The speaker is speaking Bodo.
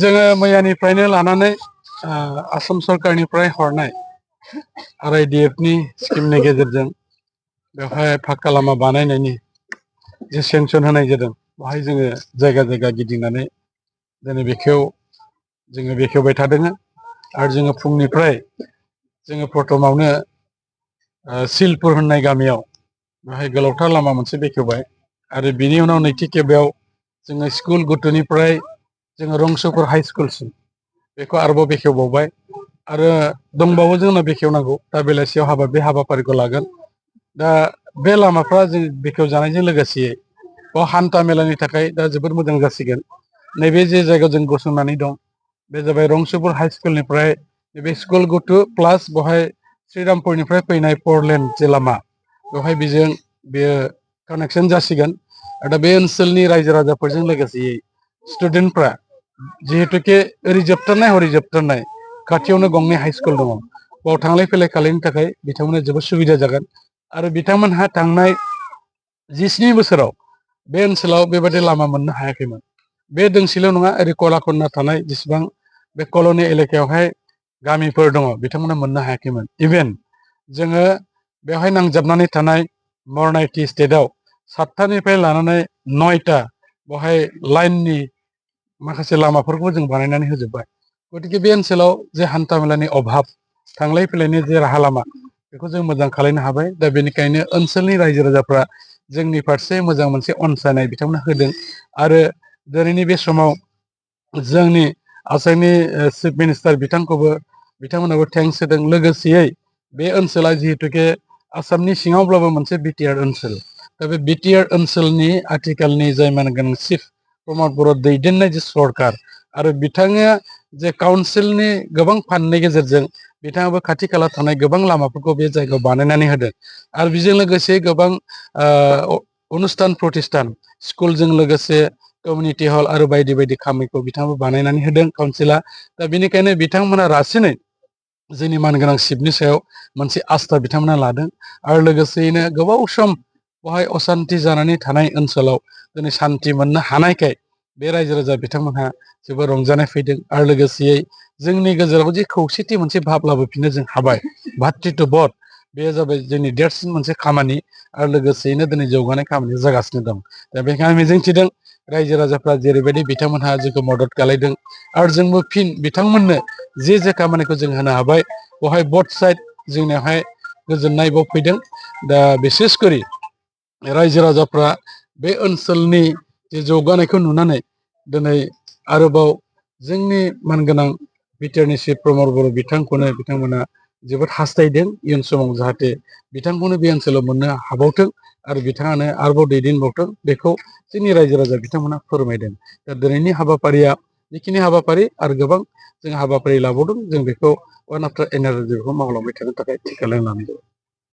जोङो मैयानिफ्रायनो लानानै आसाम सरकारनिफ्राय हरनाय RIDF नि स्किमनि गेजेरजों बेवहाय फाक्का लामा बानायनायनि जे सेंसन होनाय जादों बेवहाय जोङो जायगा जायगा गिदिंनानै दिनै जोङो बेखेवबाय थादों आरो जोङो फुंनिफ्राय जोङो प्रथमावनो सिलपुर होननाय गामियाव बेवहाय गोलावथार लामा मोनसे बेखेवबाय आरो बिनि उनाव नैथि खेबाव जोङो स्कुल गथ'निफ्राय जोङो रंसुपुर हाई स्कुलसिम बेखौ आरोबाव बेखेवबावबाय आरो दंबावो जोंना बेखेवनांगौ दा बेलासियाव बे हाबाफारिखौ लागोन दा बे लामाफ्रा जों बेखेवजानायजों लोगोसे बाव हान्था मेलानि थाखाय दा जोबोद मोजां जासिगोन नैबे जे जायगायाव जों गसंनानै दं बे जाबाय रंसुपुर हाई स्कुलनिफ्राय बे स्कुल गथ' प्लास बेवहाय श्रीरामपुरनिफ्राय फैनाय फरलेन जे लामा बेवहाय बेयो कानेक्सन जासिगोन दा बे ओनसोलनि रायजो राजाफोरजों लोगोसे स्टुडेन्टफ्रा जिहेतुके ओरै जोबथारनाय हरै जोबथारनाय खाथियावनो गंनै हाई स्कुल दङ बाव थांलाय फैलाय खालामनो थाखाय बिथांमोना जोबोद सुबिदा जागोन आरो बिथांमोनहा थांनाय 17 बोसोराव बे ओनसोलाव बेबायदि लामा मोननो हायाखैमोन बे दोंसेल' नङा ओरै कला खना थानाय जेसेबां बे कल'नि एलेकायावहाय गामिफोर दङ बिथांमोना मोननो हायाखैमोन इभेन जोङो बेवहाय नांजाबनानै थानाय मरनायटि स्टेटआव 7थानिफ्राय लानानै 9ता बेवहाय लाइननि माखासे लामाफोरखौ जों बानायनानै होजोब्बाय गतिके बे ओनसोलाव जे हान्था मेलानि अभाब थांलाय फैलायनि जे राहा लामा बेखौ जों मोजां खालामनो हाबाय दा बेनिखायनो ओनसोलनि रायजो राजाफ्रा जोंनि फारसे मोजां मोनसे अनसायनाय बिथांमोना होदों आरो दिनैनि बे समाव जोंनि आसामनि चिफ मिनिस्टार बिथांमोनाबो थेंक्स होदों लोगोसेयै बे ओनसोला जिहेतुके आसामनि सिङावब्लाबो मोनसे बिटिआर ओनसोल दा बे बिटिआर ओनसोलनि आथिखालनि जाय मानगोनां चिफ प्रमद बर' दैदेननाय जे सरकार आरो बिथाङा जे काउन्सिलनि गोबां फान्डनि गेजेरजों बिथाङाबो खाथि खाला थानाय गोबां लामाफोरखौ बे जायगायाव बानायनानै होदों आरो बेजों लोगोसे गोबां अनुस्थान प्रतिष्ठान स्कुलजों लोगोसे कमिउनिटि हल आरो बायदि बायदि खामानिखौ बिथाङाबो बानायनानै होदों काउन्सिला दा बेनिखायनो बिथांमोना रासिनै जोंनि मानगोनां चिफनि सायाव मोनसे आस्था बिथांमोना लादों आरो लोगोसेयैनो गोबाव सम बेवहाय असान्ति जानानै थानाय ओनसोलाव दिनै सान्ति मोननो हानायखाय बे रायजो राजा बिथांमोनहा जोबोर रंजानाय फैदों आरो लोगोसेयै जोंनि गेजेराव जे खौसेथि मोनसे भाब लाबोफिननो जों हाबाय भातृत्व बध बे जाबाय जोंनि देरसिन मोनसे खामानि आरो लोगोसेयैनो दिनै जौगानाय खामानिया जागासिनो दं दा बेखायनो आं मिजिंथिदों रायजो राजाफ्रा जेरैबायदि बिथांमोनहा जोंखौ मदद खालामदों आरो जोंबो फिन बिथांमोननो जे खामानिखौ जों होनो हाबाय बेवहाय बथ साइड जोंनियावहाय गोजोननाय बाव फैदों दा बिसेसकरि रायजो राजाफ्रा बे ओनसोलनि जे जौगानायखौ नुनानै दिनै आरोबाव जोंनि मानगोनां बिटिआरनि चिफ प्रमद बर' बिथांमोना जोबोद हास्थायदों इयुन समाव जाहाथे बिथांखौनो बे ओनसोलाव मोननो हाबावथों आरो बिथाङानो आरोबाव दैदेनबावथों बेखौ जोंनि रायजो राजा बिथांमोना फोरमायदों दा दिनैनि हाबाफारिया जिखिनि हाबाफारि आरो गोबां जों हाबाफारि लाबावदों जों बेखौ वान आफ्टार एनादार बेखौ मावलांबाय थानो थाखाय थिखा लानानै